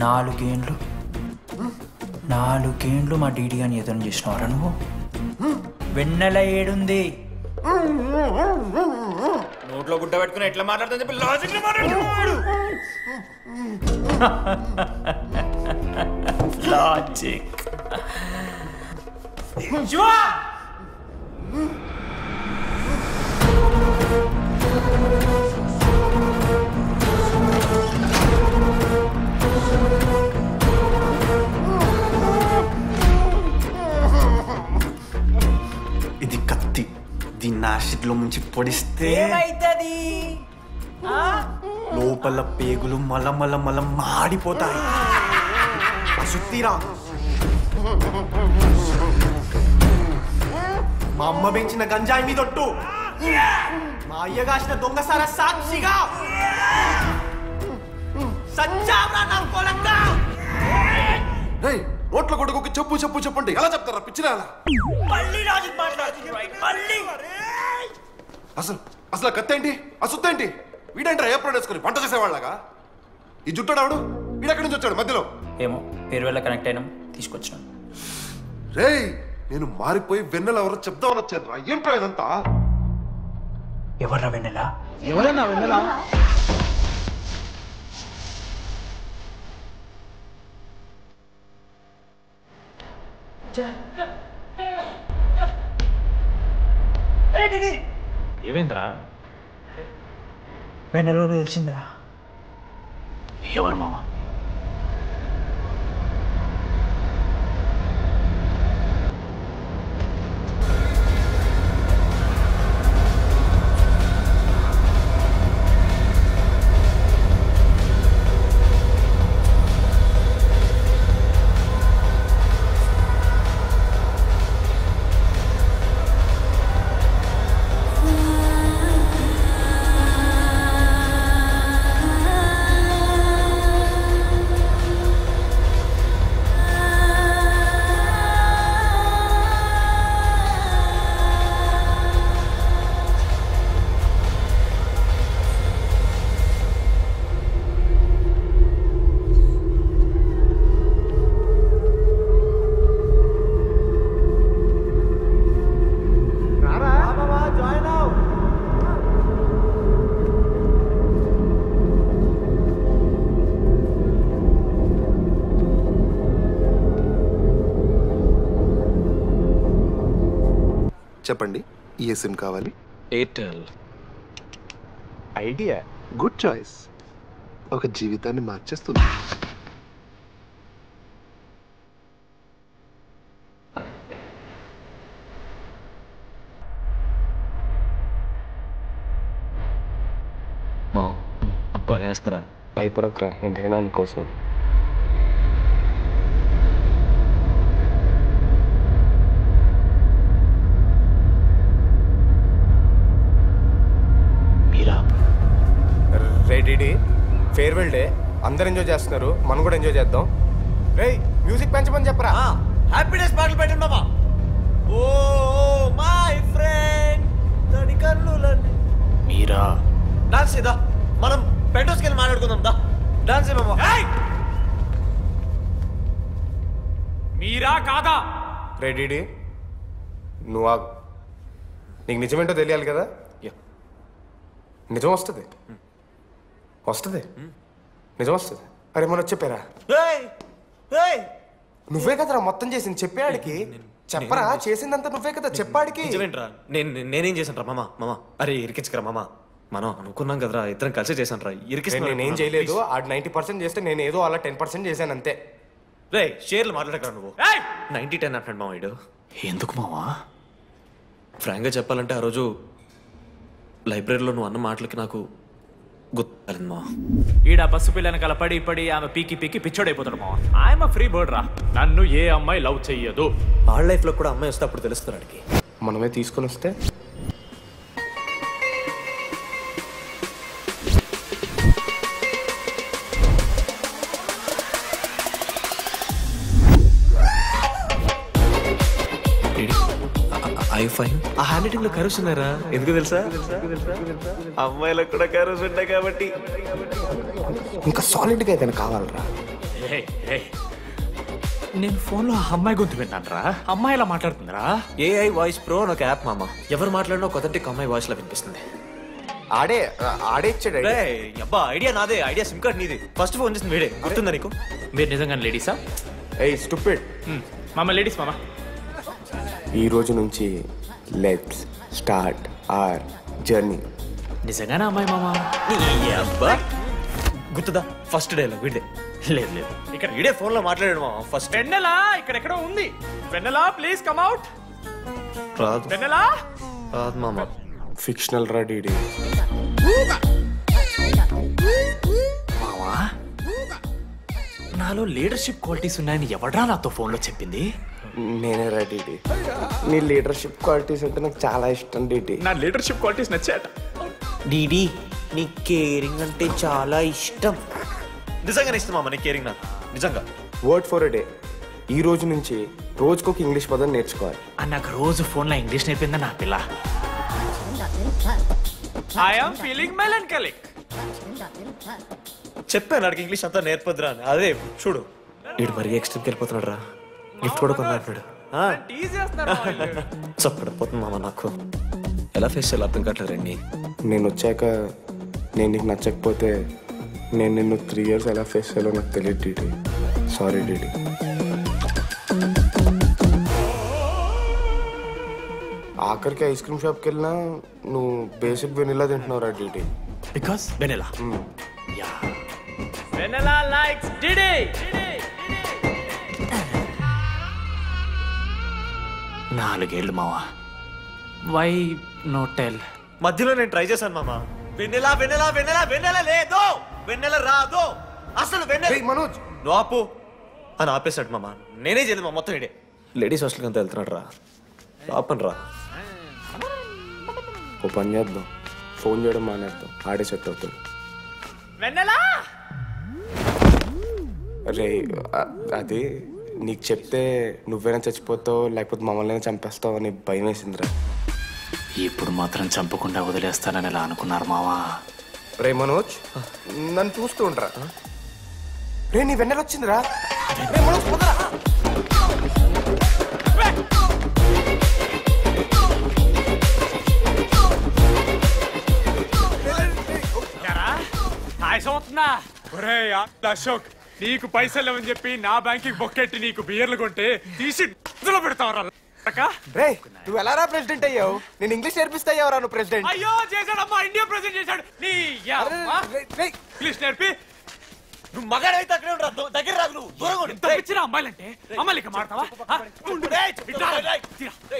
నాలుగేండ్లు మా డీడీ అని ఎదురు చేసినవారా నువ్వు? వెన్నెల ఏడుంది? నోట్లో గుడ్డ పెట్టుకుని ఎట్లా మాట్లాడుతుంది చెప్పి లాజిక్ మాట్లాడుతున్నాడు. లాజిక్. ఇది కత్తి, దీన్ని యాసిడ్లో ముంచి పొడిస్తే లోపల పేగులు మల మాడిపోతాయి. సుత్తిరా, మా అమ్మ పెంచిన గంజాయి మీదొట్టు, మా అయ్య కాసిన దొంగసార సాక్షిగా సచ్చావరా నమ్ముకోలేక. నోట్ల కొడుకు చెప్పు చెప్పు చెప్పండి ఎలా చెప్తారా పిచ్చినా? అసలు కత్తేంటి, ఆ సుత్తేంటి? వీడేంట్రా ఏప్రిల్ వేసుకుని పంట చేసేవాళ్ళగా? ఈ జుట్టాడు వీడెక్కడి నుంచి వచ్చాడు మధ్యలో? ఏమో పేరు వల్ల కనెక్ట్ అయినాం, తీసుకొచ్చినాం. రేయ్, నేను మారిపోయి వెన్నెల ఎవరో చెప్దామని వచ్చాను రా. ఏంట్రా ఇదంతా? ఎవర్రా వెన్నెల? ఎవరన్నా వెన్నెల? ఏమైందిరా? వెన్నెల తెలిసిందిరా. ఎవరు మామ? చెప్పండి, ఏ సిమ్ కావాలి? ఎయిర్టెల్. Idea, good choice. ఒక జీవితాన్ని మార్చేస్తుంది. అబ్బా వేస్తారా? భయపడకరా, ఏంటైనా నీకోసం. రేడి ఫేర్వెల్ డే, అందరు ఎంజాయ్ చేస్తున్నారు, మనం కూడా ఎంజాయ్ చేద్దాం. రేయ్, మ్యూజిక్ పెంచమని చెప్పరా. హ్యాపీనెస్ పాటలు పెట్టండి బాబా. ఓ మై ఫ్రెండ్ తడి కన్నులని మీరా డాన్స్ చేద్దా. మనం పెంటోస్కి వెళ్ళి మాట్లాడుకుందాం దా. డాన్స్ బాబా. మీరా కాదా? రెడీ, నువ్వు నీకు నిజమేంటో తెలియాలి కదా. నిజం వస్తుంది, నిజం వస్తుంది. అరే మనం చెప్పారా? నువ్వే కదరా మొత్తం చేసింది, చెప్పాడికి చెప్పరా. చేసిందంతా నువ్వే కదా, చెప్పాడికి. నేనేం చేశాను రా మామ? అరే ఇరికించకరా మామ, మనం అనుకున్నాం కదరా, ఇద్దరం కలిసి చేశాను రా. నేనేం చేయలేదు, ఆడు 90% చేస్తే నేను ఏదో అలా 10% చేశాను అంతే. రే షేర్లు మాట్లాడకరా నువ్వు. 90-10 అంటున్నాడు మామ వీడు. ఎందుకు మావా? ఫ్రాంక్గా చెప్పాలంటే ఆ రోజు లైబ్రరీలో నువ్వు అన్న మాటలకి నాకు గుర్తు మా. ఈడ బస్సు పిల్లని కలపడి పడి ఆమె పీకి పిచ్చోడైపోతాడు మా. ఆయమ ఫ్రీ బర్డ్ రా, నన్ను ఏ అమ్మాయి లవ్ చెయ్యదు. వాళ్ళ లైఫ్లో కూడా అమ్మాయి వస్తే అప్పుడు తెలుస్తుంది వాడికి. మనమే తీసుకొని వస్తే ఆ హ్యాండ్ రైటింగ్ లో కర్వ్స్ ఉన్నారా? ఎందుకు తెలుసా? అమ్మాయిలకు కూడా కర్వ్స్ ఉంటాయి కాబట్టి. ఇంకా సాలిడ్గా ఏదైనా కావాలరా. ఏయ్, ఏయ్. నేను ఫోన్లో ఆ అమ్మాయి గొంతు విన్నాను రా. అమ్మాయి ఇలా మాట్లాడుతుందిరా. ఏఐ వాయిస్ ప్రో అని ఒక యాప్ మామ. ఎవరు మాట్లాడినా ఒక అథెంటిక్ అమ్మాయి వాయిస్ లా వినిపిస్తుంది. ఆడే ఇచ్చాడు. అబ్బా ఐడియా నాదే, ఐడియా సిమ్ కార్డ్ నీది. ఫస్ట్ ఫోన్ చేసింది వీడే, గుర్తుందా నీకు? మీరు నిజంగా లేడీసా? ఏయ్ స్టూపిడ్. మామ లేడీస్ మామ. ఈ రోజు నుంచి లెట్స్ స్టార్ట్ అవర్ జర్నీ. నిజంగానే అమ్మాయి మామ? అబ్బా గుర్తుదా ఫస్ట్ డే వీడే. లేదు లేదు, ఇక్కడ వీడే ఫోన్ లో మాట్లాడాడు మామ ఫస్ట్. వెన్నెలా ఇక్కడెక్కడో ఉంది. వెన్నెలా ప్లీజ్ కమ్ అవుట్. రాదు వెన్నెలా రాదు మామ. ఫిక్షనల్ రా డీడీ. మావా నాలో లీడర్షిప్ క్వాలిటీస్ ఉన్నాయని ఎవడ్రా నాతో ఫోన్లో చెప్పింది? నేనే రా డీడీ. నీ లీడర్షిప్ క్వాలిటీస్ అంటే నాకు చాలా ఇష్టం డీడీ. నా లీడర్షిప్ క్వాలిటీస్ నచ్చాట. డీడీ నీ కేరింగ్ అంటే చాలా ఇష్టం. నిజంగానే ఇష్టం మామ నీ కేరింగ్ నాకు, నిజంగా. Word for a day. ఈ రోజు నుంచి రోజుకొక ఇంగ్లీష్ పదం నేర్చుకోవాలి. నాకు రోజు ఫోన్లో ఇంగ్లీష్ నేర్పిందా నా పిల్ల. I am feeling melancholic. చెప్పాను అడిగి ఇంగ్లీష్ అంతా నేర్పొద్దురా అని. అదే చూడు వీడు మరీ ఎక్స్ట్రీమ్కి వెళ్ళిపోతున్నాడు రా. గిఫ్ట్ కూడా కొన్నాడు. చప్పడిపోతుంది మామ నాకు. ఎలా ఫేస్ చేయాలి అర్థం కావట్లేదు రండి. నేను వచ్చాక నేను నీకు నచ్చకపోతే నేను నిన్ను 3 years ఎలా ఫేస్ చేయాలో నాకు తెలియదు డీడీ. Sorry DD. ఆఖరికి ఐస్ క్రీమ్ షాప్కి వెళ్ళినా నువ్వు బేసిక్ వెనిలా తింటున్నావు రా DD. Because vanilla. Yeah vanilla likes DD. 4 ఏళ్ళు మావా. Why no tell? మధ్యలో నేను ట్రై చేశాను మామ. వెన్నెలా వెన్నెలా వెన్నెలా వెన్నెల లేదు, వెన్నెల రాదు అసలు. వెన్నెల మనోజ్ నువ్వు ఆపు అని ఆపేశాడు మామ. నేనే చేయలేదు మా మొత్తం ఇడే. లేడీస్ హాస్టల్కి అంతా వెళ్తున్నాడు రా. ఆపను రా. ఓ పని చేద్దాం, ఫోన్ చేయడం మానేద్దాం. ఆడే సెట్ అవుతుంది. వెన్నెలా రే అది నీకు చెప్తే నువ్వైనా చచ్చిపోతావు లేకపోతే మమ్మల్ని చంపేస్తావు అని భయం వేసిందిరా. ఇప్పుడు మాత్రం చంపకుండా వదిలేస్తానని ఎలా అనుకున్నారు మావా? రే మనోజ్ నన్ను చూస్తూ ఉండరా. రే నీ వెన్నెల వచ్చిందిరా. రే మనోజ్ పోతరా. అవుతుందా? ఒరే అశోక్, నీకు పైసలు లేవని చెప్పి నా బ్యాంకింగ్ బొక్కెట్టి నీకు బియర్లు కొంటే తీసి పెడతావరా? రే నువ్వు ఎలా రా ప్రెసిడెంట్ అయ్యావు? నేను ఇంగ్లీష్ నేర్పిస్తా అయ్యావరా నువ్వు ప్రెసిడెంట్? అయ్యో చేశాడమ్మా, ఇండియా ప్రెసిడెంట్ చేశాడు. నీ ఇంగ్లీష్ నేర్పి నువ్వు మగాడైతే అక్కడే ఉండరా, దగ్గర రాదు. నువ్వు దూరంగా ఉండు. ఎంత పిచ్చినా అమ్మాయిలంటే అమ్మాయిలకి మాడతావా?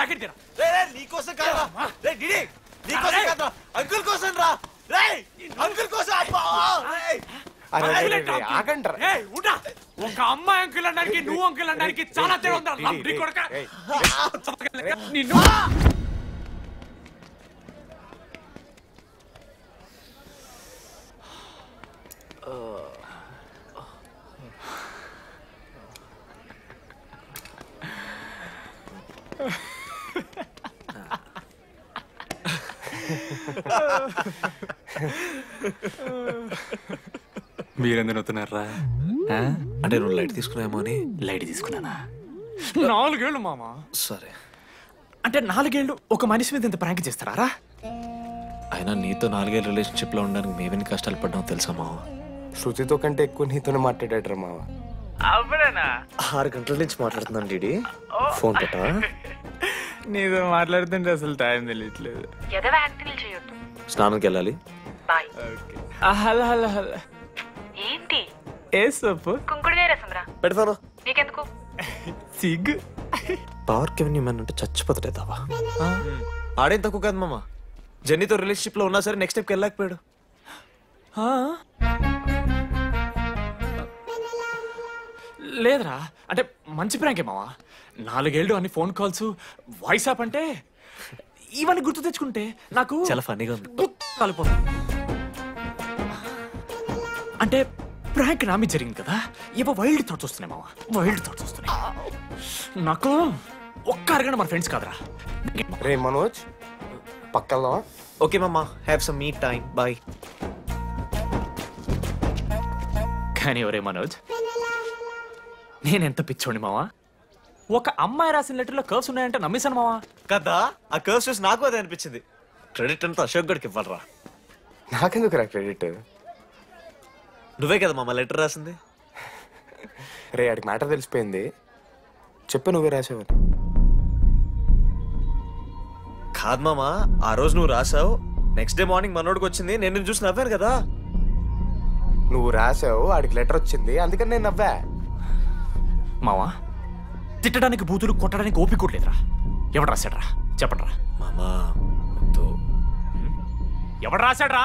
జాకెట్ తీరా. నీకోసం కాదా నీకోసం కాదా, అంకుల్ కోసం రా. అంకుల్ కోసం. ఒక అమ్మాయి అంకుల్ అనడానికి నువ్వు అంకుల్ అనడానికి చాలా తేడా ఉందా? నిన్ను మీరెందుకు అవుతున్నారా? అంటే నువ్వు లైట్ తీసుకున్నామో అని. లైట్ తీసుకున్నానా? 4 ఏళ్ళు మామా. సరే అంటే 4 ఏళ్ళు ఒక మనిషి మీద ఇంత ప్రాంక్ చేస్తారా? అయినా నీతో 4 ఏళ్ళ రిలేషన్షిప్ లో ఉండడానికి మేమేం కష్టాలు పడ్డామో తెలుసా మావ? శృతితో కంటే ఎక్కువ నీతోనే మాట్లాడాడు రా మావ. 6 గంటల నుంచి మాట్లాడుతున్నాను డీడీ. ఫోన్ పెట్టా. నీతో మాట్లాడుతుంటే అసలు టైం తెలియట్లేదు. స్నానంకి వెళ్ళాలి. Hello hello hello. ఏంటి? ఏ సోపు? కుంకుడుగాయ రసం రా. పెడతాను. నీకెందుకు? సిగ్గు. పవర్ కెవెన్ ఇమ్మని అంటే చచ్చిపోతాడేదావా? ఆడేం తక్కువ కాదు మామ. జెన్నీతో రిలేషన్షిప్ లో ఉన్నా సరే నెక్స్ట్ స్టెప్కి వెళ్ళలేకపోయాడు. లేదురా, అంటే మంచి ప్రాంకే మావా. 4 ఏళ్ళు అన్ని ఫోన్ కాల్స్, వాయిస్ యాప్ అంటే ఇవన్నీ గుర్తు తెచ్చుకుంటే నాకు చాలా ఫన్నీగా ఉంది. కాలిపోతుంది. అంటే ప్రాంక్ నా మీద జరిగింది కదా, ఏవో వైల్డ్ థాట్స్ వస్తున్నాయి మావా. వైల్డ్ థాట్స్ వస్తున్నాయి నాకు. ఒక్క అరగంట మన ఫ్రెండ్స్ కాదురా. రే మనోజ్ పక్కన. ఓకే మామ, have some me time. Bye. కానీ ఒరే మనోజ్, నేనెంత పిచ్చోండి మావా. ఒక అమ్మాయి రాసిన లెటర్లో కర్వ్స్ ఉన్నాయంటే నమ్మేశాను మావా. కదా ఆ కర్వ్స్ చూసి నాకు అదే అనిపించింది. క్రెడిట్ అంతా అశోక్ గడికి ఇవ్వాలరా. నాకెందుకు రా క్రెడిట్? నువ్వే కదా మామ లెటర్ రాసింది. రే ఆడికి మ్యాటర్ తెలిసిపోయింది. చెప్పు నువ్వే రాసావని. కాదు మామ, ఆ రోజు నువ్వు రాసావు, నెక్స్ట్ డే మార్నింగ్ మనోడికి వచ్చింది, నేను నిన్ను చూసి నవ్వాను కదా. నువ్వు రాసావు, ఆడికి లెటర్ వచ్చింది, అందుకని నేను నవ్వా. మావా, తిట్టడానికి బూతులు కొట్టడానికి ఓపిక కూడా లేదురా. ఎవడు రాశాడ్రా చెప్పండిరా. మామా వద్దు. ఎవడు రాశాడ్రా?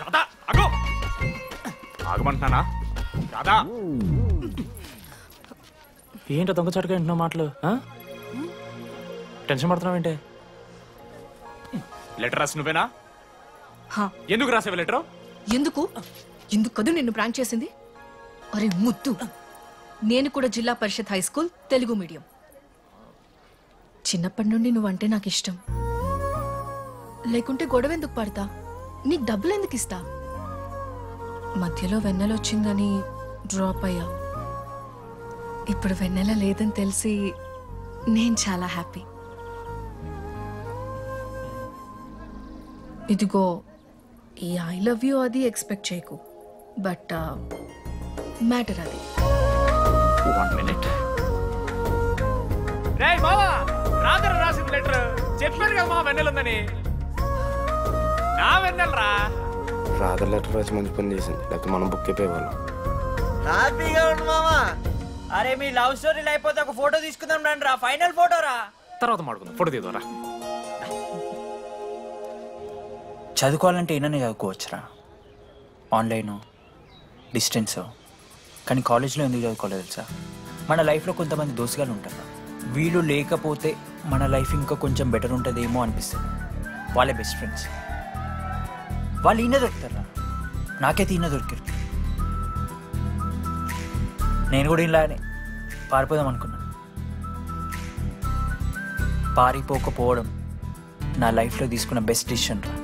రాధా అగో, ఆగమంటున్నానా? రాధా ఏంటో దొంగచాటుగా వింటున్నావు మాటలు? టెన్షన్ పడుతున్నావేంటే? లెటర్ రాసి నువ్వేనా? ఎందుకు రాసావు లెటర్? ఎందుకు కదూ నిన్ను ప్రాంక్ చేసింది? అరే ముద్దు, నేను కూడా జిల్లా పరిషత్ హై స్కూల్ తెలుగు మీడియం. చిన్నప్పటి నుండి నువ్వంటే నాకు ఇష్టం. లేకుంటే గొడవ ఎందుకు పడతా? నీకు డబ్బులు ఎందుకు ఇస్తా? మధ్యలో వెన్నెల వచ్చిందని డ్రాప్ అయ్యా. ఇప్పుడు వెన్నెల లేదని తెలిసి నేను చాలా హ్యాపీ. ఇదిగో ఈ ఐ లవ్ యూ అది ఎక్స్పెక్ట్ చేయకు, బట్ మ్యాటర్ అది. 1 minute. రేయ్ మావా, రాధర రాసిన లెటర్ చెప్పారు కదా మా వెన్నెలుందని. నా వెన్నెలరా. రాధ లెటర్ రాసి మంచి పని చేసింది, లేకపోతే మనం బుక్ అయిపోయేవాళ్ళం. హ్యాపీగా ఉండు మామా. అరే మీ లవ్ స్టోరీలు అయిపోతే ఒక ఫోటో తీసుకుందాం రండి రా, ఫైనల్ ఫోటో రా. తర్వాత మాడుకుందాం, ఫోటో తీద్దాం రా. చదువుకోవాలంటే ఏమైనా చదువుకోవచ్చురా, ఆన్లైన్ డిస్టెన్స్. కానీ కాలేజ్లో ఎందుకు చదువుకోలేదు తెలుసా? మన లైఫ్లో కొంతమంది దోస్తుగాలు ఉంటారు, వీళ్ళు లేకపోతే మన లైఫ్ ఇంకా కొంచెం బెటర్ ఉంటుందేమో అనిపిస్తుంది. వాళ్ళే బెస్ట్ ఫ్రెండ్స్. వాళ్ళు ఈయన దొరుకుతారా, నాకైతే ఈయన దొరికారు. నేను కూడా ఇలానే పారిపోదాం అనుకున్నా. పారిపోకపోవడం నా లైఫ్లో తీసుకున్న బెస్ట్ డిసిషన్ రా.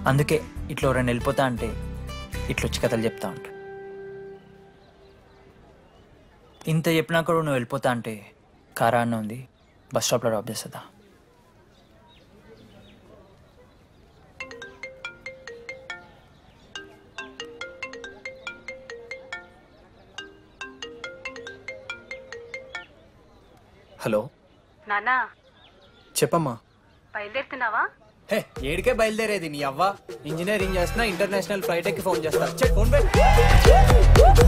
అందుకే ఇట్లా ఎవరైనా వెళ్ళిపోతా అంటే ఇట్లొచ్చి కథలు చెప్తా ఉంటా. ఇంత చెప్పినా కూడా నువ్వు వెళ్ళిపోతా అంటే కారా అన్న ఉంది, బస్ స్టాప్లో డ్రాప్ చేస్తుందా? హలో నానా, చెప్పమ్మా. బయలుదేరుతున్నావా? హే, ఏడికే బయలుదేరేది నీ అవ్వ. ఇంజనీరింగ్ చేస్తున్నా, ఇంటర్నేషనల్ ఫ్లైట్ ఎక్కి ఫోన్ చేస్తా. ఫోన్